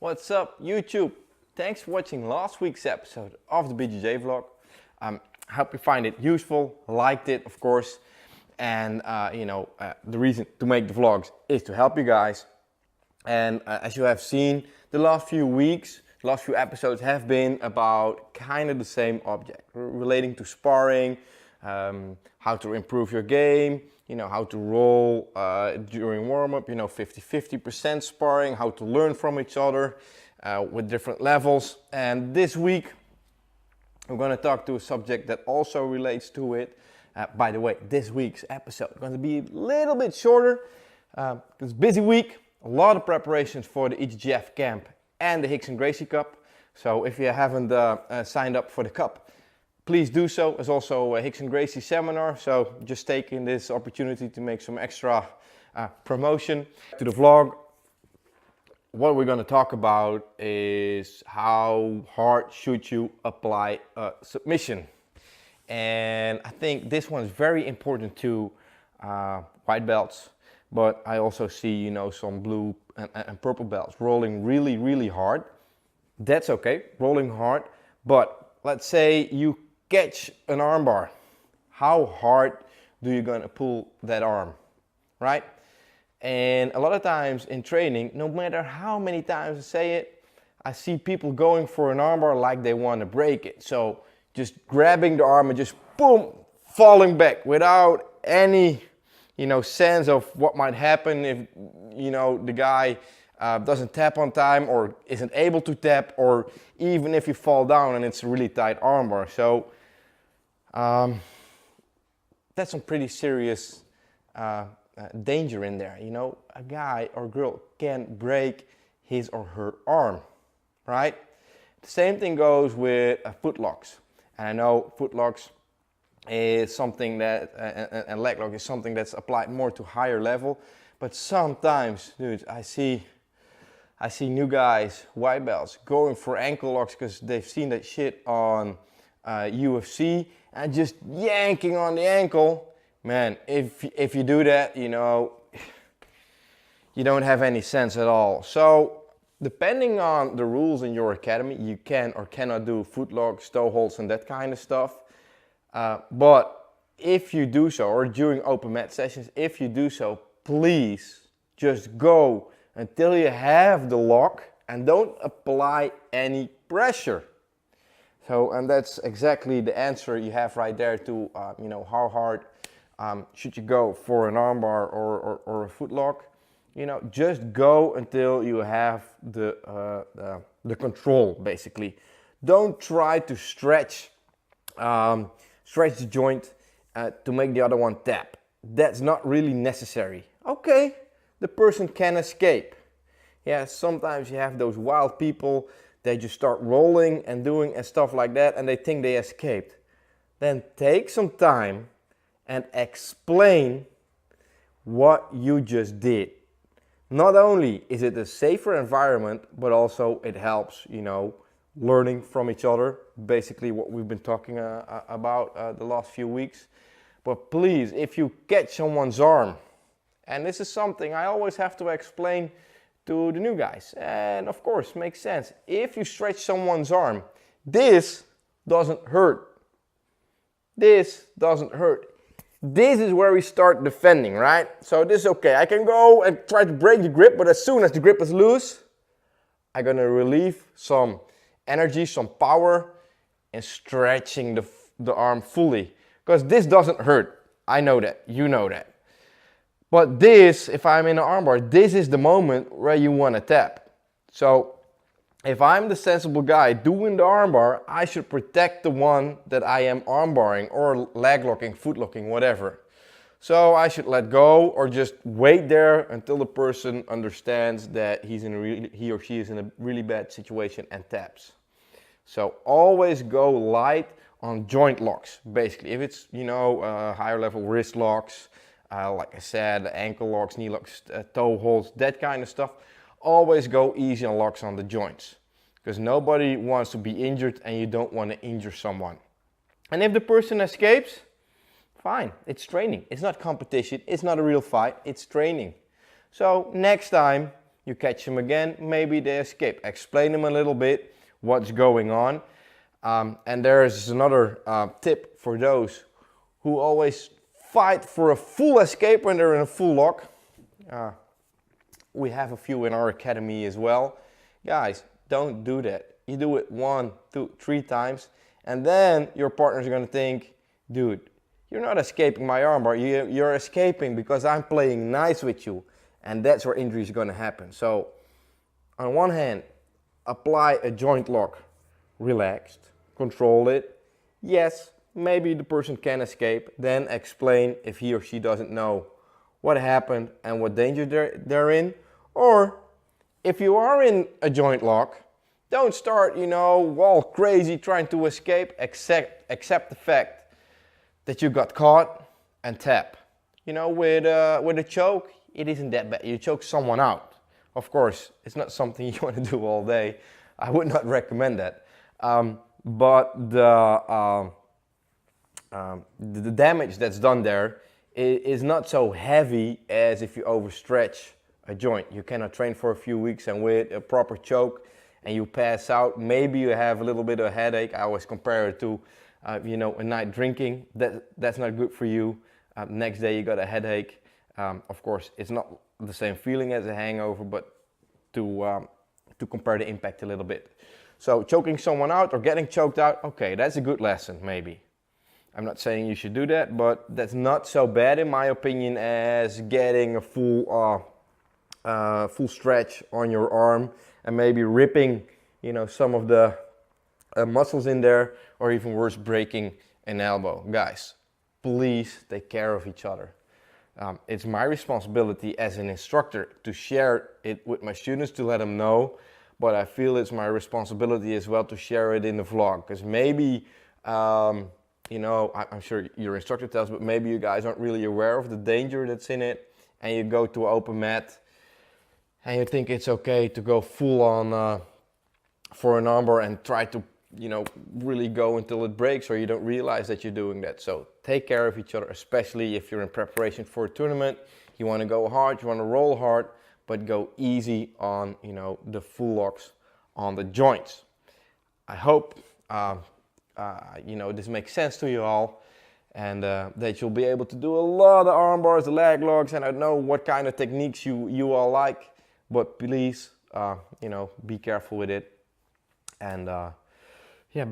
What's up, YouTube? Thanks for watching last week's episode of the BJJ vlog. I hope you find it useful, liked it, of course. And the reason to make the vlogs is to help you guys. And as you have seen, the last few weeks, last few episodes have been about kind of the same object, relating to sparring, how to improve your game, how to roll during warm-up, 50-50% sparring, how to learn from each other with different levels. And this week, we're going to talk to a subject that also relates to it. By the way, this week's episode is going to be a little bit shorter. It's a busy week, a lot of preparations for the EGGF camp and the Hicks and Gracie Cup. So if you haven't signed up for the cup, please do so. There's also a Hicks and Gracie seminar, so just taking this opportunity to make some extra promotion to the vlog. What we're going to talk about is how hard should you apply a submission. And I think this one is very important to white belts, but I also see, some blue and purple belts rolling really, really hard. That's okay, rolling hard, but let's say you catch an armbar. How hard do you gonna pull that arm, right? And a lot of times in training, no matter how many times I say it, I see people going for an armbar like they want to break it. So just grabbing the arm and just boom, falling back without any, sense of what might happen if, the guy doesn't tap on time or isn't able to tap, or even if you fall down and it's a really tight armbar. So that's some pretty serious danger in there. A guy or girl can break his or her arm, right? The same thing goes with foot locks. And I know foot locks is something that, and leg lock is something that's applied more to higher level. But sometimes, dude, I see new guys, white belts, going for ankle locks because they've seen that shit on UFC and just yanking on the ankle. Man, if you do that, you don't have any sense at all. So depending on the rules in your academy, you can or cannot do foot locks, toe holds, and that kind of stuff. But if you do so, or during open mat sessions, if you do so, please just go until you have the lock and don't apply any pressure. So, and that's exactly the answer you have right there to, how hard should you go for an armbar or a foot lock. Just go until you have the control, basically. Don't try to stretch the joint to make the other one tap. That's not really necessary. Okay, the person can escape. Yeah, sometimes you have those wild people, they just start rolling and doing and stuff like that, and they think they escaped. Then take some time and explain what you just did. Not only is it a safer environment, but also it helps, learning from each other. Basically what we've been talking about the last few weeks. But please, if you catch someone's arm, and this is something I always have to explain to the new guys, and of course makes sense. If you stretch someone's arm, this doesn't hurt. This doesn't hurt. This is where we start defending, right? So this is okay. I can go and try to break the grip, but as soon as the grip is loose, I'm gonna relieve some energy, some power in stretching the arm fully. Because this doesn't hurt. I know that, you know that. But this, if I'm in an armbar, this is the moment where you wanna tap. So if I'm the sensible guy doing the armbar, I should protect the one that I am armbarring or leg locking, foot locking, whatever. So I should let go or just wait there until the person understands that he or she is in a really bad situation and taps. So always go light on joint locks, basically. If it's, higher level wrist locks, like I said, ankle locks, knee locks, toe holds, that kind of stuff. Always go easy on locks on the joints, because nobody wants to be injured and you don't want to injure someone. And if the person escapes, fine, it's training. It's not competition, it's not a real fight, it's training. So next time you catch them again, maybe they escape. Explain them a little bit what's going on. And there is another tip for those who always fight for a full escape when they're in a full lock. We have a few in our academy as well. Guys, don't do that. You do it 1, 2, 3 times, and then your partner's gonna think, dude, you're not escaping my armbar, you're escaping because I'm playing nice with you. And that's where injury is gonna happen. So, on one hand, apply a joint lock, relaxed, control it. Yes, maybe the person can escape, then explain if he or she doesn't know what happened and what danger they're in. Or if you are in a joint lock, don't start, all crazy trying to escape, accept the fact that you got caught and tap. With a choke, it isn't that bad. You choke someone out. Of course, it's not something you want to do all day. I would not recommend that. But the damage that's done there is not so heavy as if you overstretch a joint. You cannot train for a few weeks and with a proper choke and you pass out. Maybe you have a little bit of a headache. I always compare it to a night drinking. That's not good for you. Next day you got a headache. Of course, it's not the same feeling as a hangover, but to compare the impact a little bit. So choking someone out or getting choked out, okay, that's a good lesson, maybe. I'm not saying you should do that, but that's not so bad in my opinion as getting a full stretch on your arm and maybe ripping, some of the muscles in there, or even worse, breaking an elbow. Guys, please take care of each other. It's my responsibility as an instructor to share it with my students, to let them know, but I feel it's my responsibility as well to share it in the vlog, because maybe, I'm sure your instructor tells, but maybe you guys aren't really aware of the danger that's in it, and you go to an open mat, and you think it's okay to go full on for an armbar and try to, really go until it breaks, or you don't realize that you're doing that. So take care of each other, especially if you're in preparation for a tournament. You want to go hard, you want to roll hard, but go easy on, the full locks on the joints. I hope, this makes sense to you all, and that you'll be able to do a lot of arm bars, leg locks, and I know what kind of techniques you all like, but please, be careful with it. And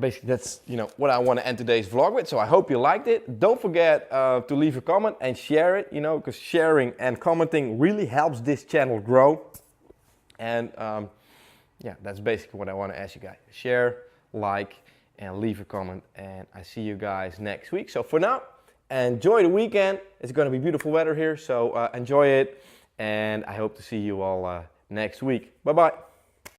basically that's, what I want to end today's vlog with. So I hope you liked it. Don't forget to leave a comment and share it, because sharing and commenting really helps this channel grow. And that's basically what I want to ask you guys. Share, like, and leave a comment. And I see you guys next week. So for now, enjoy the weekend. It's going to be beautiful weather here, so enjoy it. And I hope to see you all next week. Bye-bye.